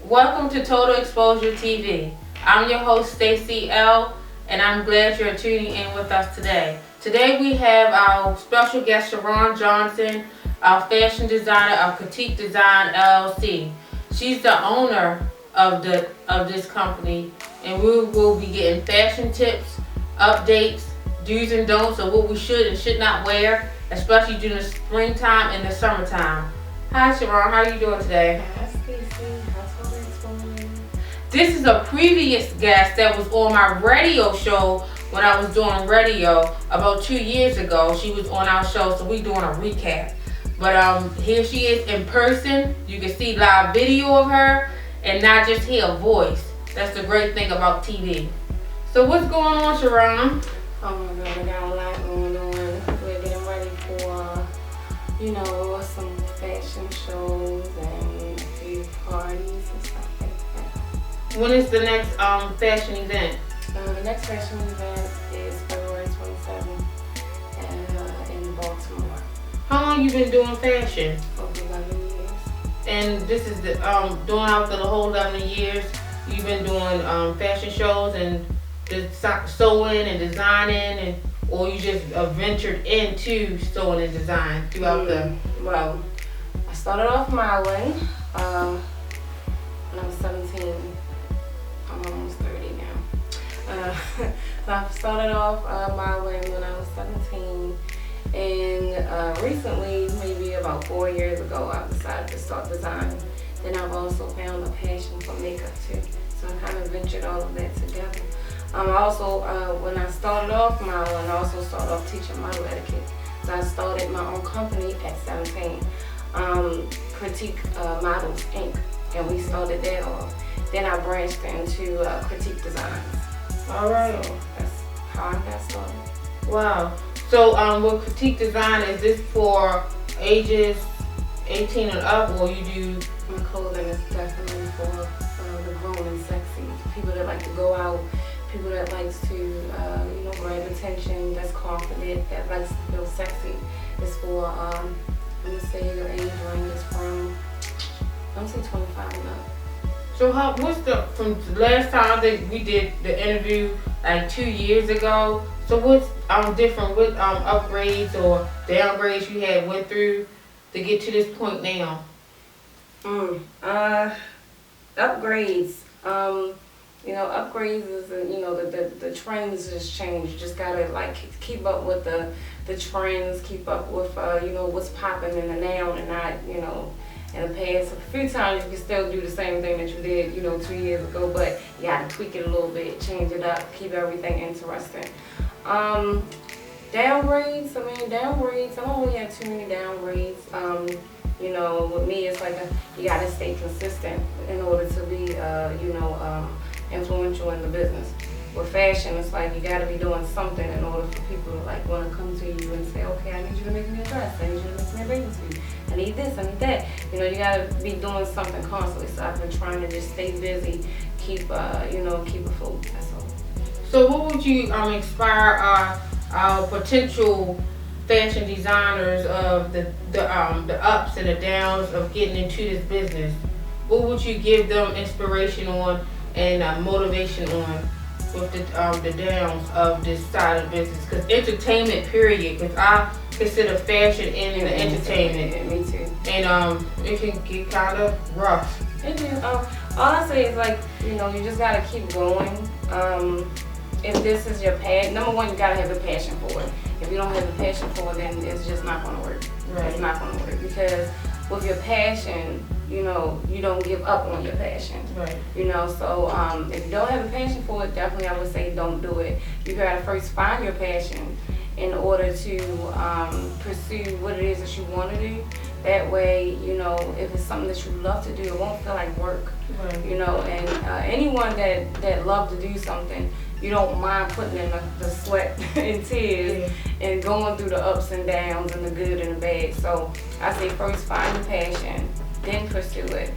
Welcome to Total Exposure TV. I'm your host Stacy L, and I'm glad you're tuning in with us today. Today we have our special guest Sharon Johnson, our fashion designer of Critique Design LLC. She's the owner of this company, and we will be getting fashion tips, updates, do's and don'ts of what we should and should not wear, especially during the springtime and the summertime. Hi Sharon, how are you doing today? Hi Stacy, how's all going? This is a previous guest that was on my radio show when I was doing radio about 2 years ago. She was on our show, so we're doing a recap. But here she is in person. You can see live video of her and not just hear a voice. That's the great thing about TV. So what's going on, Sharon? Oh my God, we got a lot going on. We're getting ready for, some fashion shows and a few parties and stuff like that. When is the next fashion event? The next fashion event is February 27th in Baltimore. How long you been doing fashion? Over 11 years. And this is the doing after the whole 11 years. You've been doing fashion shows and sewing and designing, or you just ventured into sewing and design throughout Well, I started off modeling when I was 17. I'm almost 30 now. So I started off modeling when I was 17. And recently, maybe about 4 years ago, I decided to start designing. Then I've also found a passion for makeup too. So I kind of ventured all of that together. When I started off modeling, I also started off teaching model etiquette. So I started my own company at 17, Critique Models Inc. And we started that off. Then I branched into Critique Designs. All right. So that's how I got started. Wow. So with Critique Design, is this for ages 18 and up, or you do? My clothing is definitely for the grown and sexy. People that like to go out, people that likes to, grab attention, that's confident, that likes to feel sexy. It's for, I'm gonna say the age range is from, I'm gonna say 25 and up. So from the last time that we did the interview, like 2 years ago, so what's different with upgrades or downgrades you had went through to get to this point now? Upgrades. Upgrades is the trends just change. You just gotta keep up with the trends, keep up with what's popping in the now and not in the past. A few times you can still do the same thing that you did 2 years ago, but you gotta tweak it a little bit, change it up, keep everything interesting. Downgrades. I don't really have too many downgrades. With me, it's you gotta stay consistent in order to be, influential in the business. With fashion, it's you gotta be doing something in order for people to want to come to you and say, okay, I need you to make me a dress. I need you to make me a bathing suit. I need this. I need that. You gotta be doing something constantly. So I've been trying to just stay busy, keep afloat. That's all. So what would you inspire our potential fashion designers of the ups and the downs of getting into this business? What would you give them inspiration on and motivation on with the downs of this side of business? Because entertainment, period. Because I consider fashion in the entertainment. Me too. And it can get kind of rough. It is. All I say is you just gotta keep going. If this is your passion, number one, you gotta have the passion for it. If you don't have the passion for it, then it's just not gonna work. Right. It's not gonna work because with your passion, you don't give up on your passion. Right. So if you don't have a passion for it, definitely I would say don't do it. You gotta first find your passion in order to pursue what it is that you want to do. That way, if it's something that you love to do, it won't feel like work. Right. And anyone that love to do something, you don't mind putting in the sweat and tears and going through the ups and downs and the good and the bad. So I say first find your passion, then pursue it.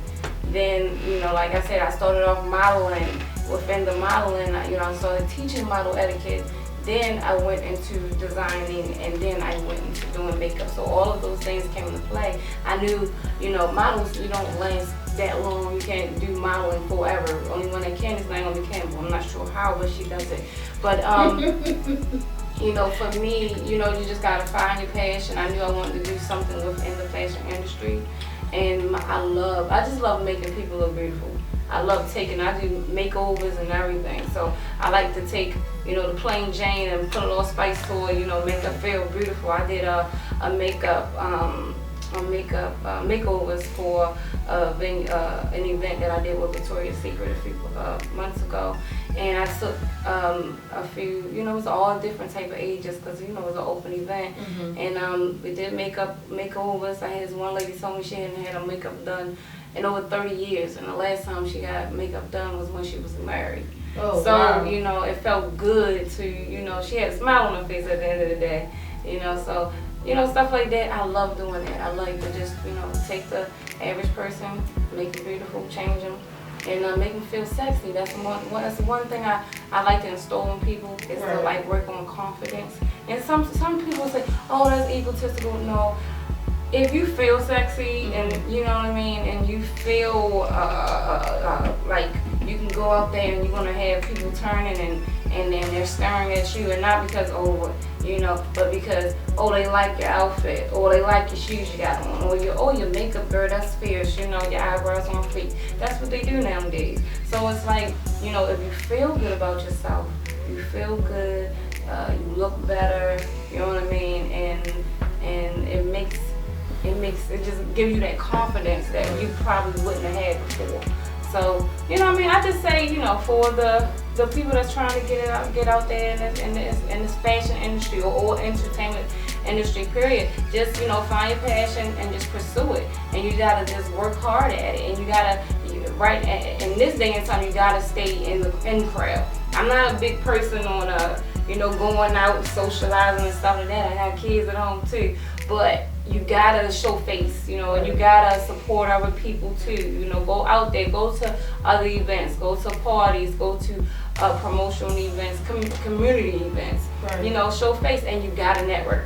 Then, like I said, I started off modeling. Within the modeling, I started teaching model etiquette. then I went into designing, and then I went into doing makeup. So all of those things came into play. I knew, models, you don't last that long. You can't do modeling forever. Only one that can is Naomi Campbell. I'm not sure how, but she does it. But for me, you just gotta find your passion. I knew I wanted to do something within the fashion industry, and I just love making people look beautiful. I do makeovers and everything. So I like to take, the plain Jane and put a little spice to it, make her feel beautiful. I did a makeup makeovers for an event that I did with Victoria's Secret a few months ago, and I took a few, it was all different type of ages because it was an open event, and we did makeovers. I had this one lady told me she hadn't had her makeup done in over 30 years, and the last time she got makeup done was when she was married. Oh, so wow. It felt good to she had a smile on her face at the end of the day, so. Stuff like that, I love doing that. I like to just, take the average person, make it beautiful, change them, and make them feel sexy. That's one thing I like to instill in people is to work on confidence. And some people say, oh, that's egotistical. No, if you feel sexy and you know what I mean, and you feel like you can go out there and you're gonna have people turning and then they're staring at you, and not because but because they like your outfit, or they like your shoes you got on, or your makeup, girl, that's fierce, your eyebrows on fleek. That's what they do nowadays. So it's like, if you feel good about yourself, you feel good, you look better, you know what I mean, and it just gives you that confidence that you probably wouldn't have had before. So, I just say, for the people that's trying to get out there in this fashion industry or entertainment industry, period, just, find your passion and just pursue it. And you gotta just work hard at it. And you gotta, in this day and time, you gotta stay in the crowd. I'm not a big person on, going out and socializing and stuff like that. I have kids at home too. But you gotta show face, and you gotta support other people too. Go out there, go to other events, go to parties, go to promotional events, community events. Right. Show face, and you gotta network.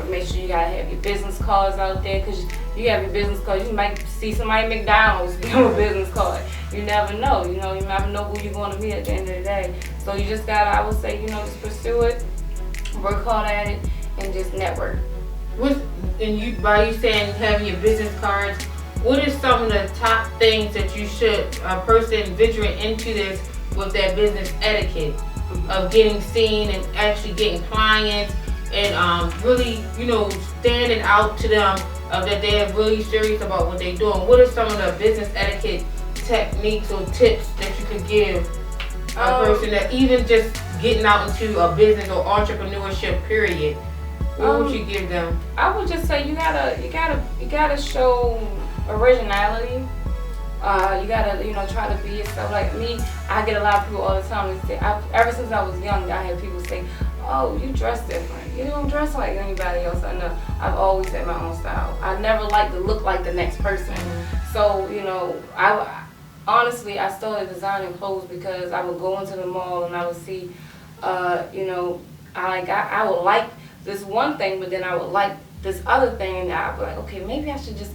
Make sure you gotta have your business cards out there, because you have your business cards. You might see somebody at McDonald's give them a business card. You never know. You never know who you're going to be at the end of the day. So you just gotta, I would say, just pursue it, work hard at it, and just network. By you saying having your business cards, what is some of the top things that you should, a person venturing into this with that business etiquette of getting seen and actually getting clients and really, standing out to them that they're really serious about what they're doing? What are some of the business etiquette techniques or tips that you could give a person that even just getting out into a business or entrepreneurship period? What would you give them? I would just say you gotta show originality. You gotta try to be yourself. Like me, I get a lot of people all the time. They say, ever since I was young, I had people say, "Oh, you dress different. You don't dress like anybody else." I know. I've always had my own style. I never like to look like the next person. So honestly, I started designing clothes because I would go into the mall and I would see, I would like this one thing, but then I would like this other thing, and I'd be like, okay, maybe I should just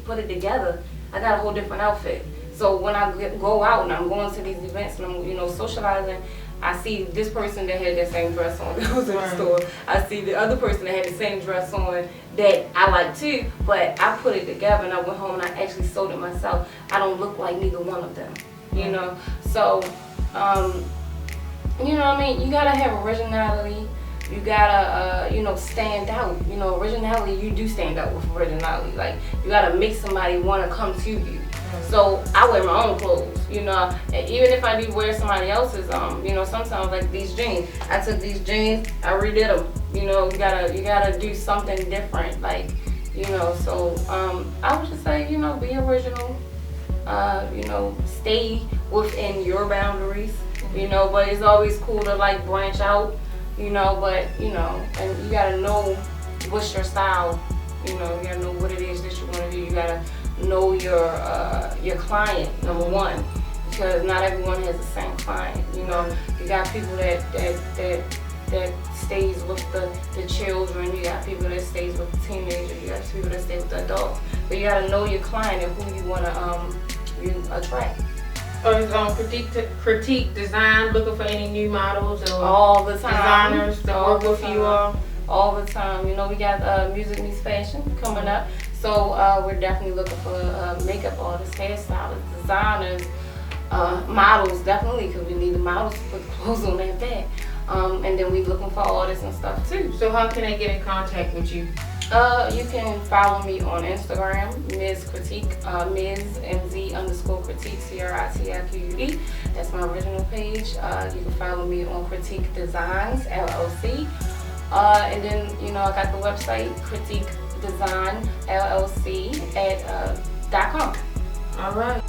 put it together. I got a whole different outfit. So when I go out and I'm going to these events and I'm, socializing, I see this person that had that same dress on that was in the store. I see the other person that had the same dress on that I like too, but I put it together and I went home and I actually sewed it myself. I don't look like neither one of them, So, what I mean? You gotta have originality. You gotta, stand out. Originality, you do stand out with originality. Like, you gotta make somebody wanna come to you. So I wear my own clothes, and even if I do wear somebody else's, sometimes like these jeans. I took these jeans, I redid them. You gotta do something different, like, So I would just say, be original. Stay within your boundaries. But it's always cool to branch out. And you gotta know what's your style. You gotta know what it is that you want to do. You gotta know your client, number one. because not everyone has the same client. You know, you got people that stays with the children. You got people that stays with the teenagers. You got people that stay with the adults. But you gotta know your client and who you wanna you attract. Or is critique design, looking for any new models or all the time designers to work with you all the time. You know, we got music meets fashion coming up, so we're definitely looking for makeup artists, hairstylists, designers, models, definitely, because we need the models to put the clothes on their back. And then we looking for artists and stuff too. So how can I get in contact with you? You can follow me on Instagram, Ms. Critique, Ms. MZ_Critique, CRITIQUD. That's my original page. You can follow me on Critique Designs, LLC. And then, you know, I got the website, Critique Design, LLC at .com. All right.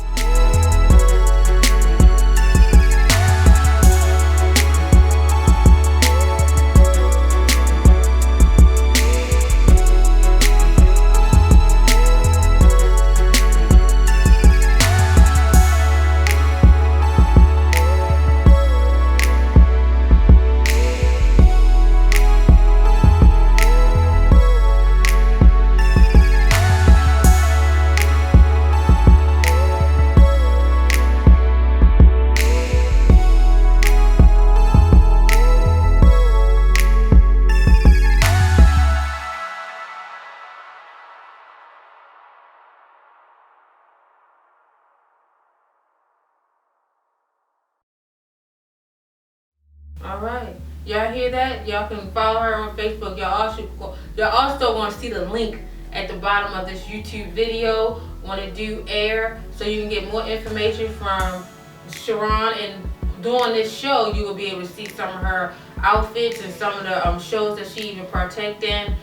All right, y'all hear that? Y'all can follow her on Facebook. Y'all also want to see the link at the bottom of this YouTube video when it do air, so you can get more information from Sharon. And during this show, you will be able to see some of her outfits and some of the shows that she even partake in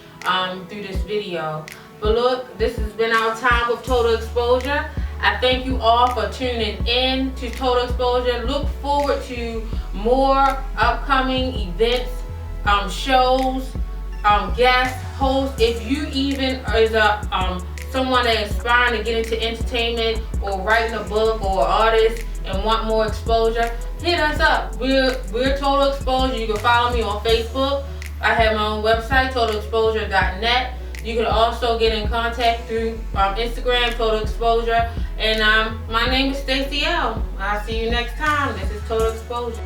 through this video. But look, this has been our time with Total Exposure. I thank you all for tuning in to Total Exposure. Look forward to more upcoming events, shows, guests, hosts. If you even is someone that is aspiring to get into entertainment or writing a book or artist and want more exposure, hit us up. We're Total Exposure. You can follow me on Facebook. I have my own website, totalexposure.net. You can also get in contact through Instagram, Total Exposure. And my name is Stacey L. I'll see you next time. This is Total Exposure.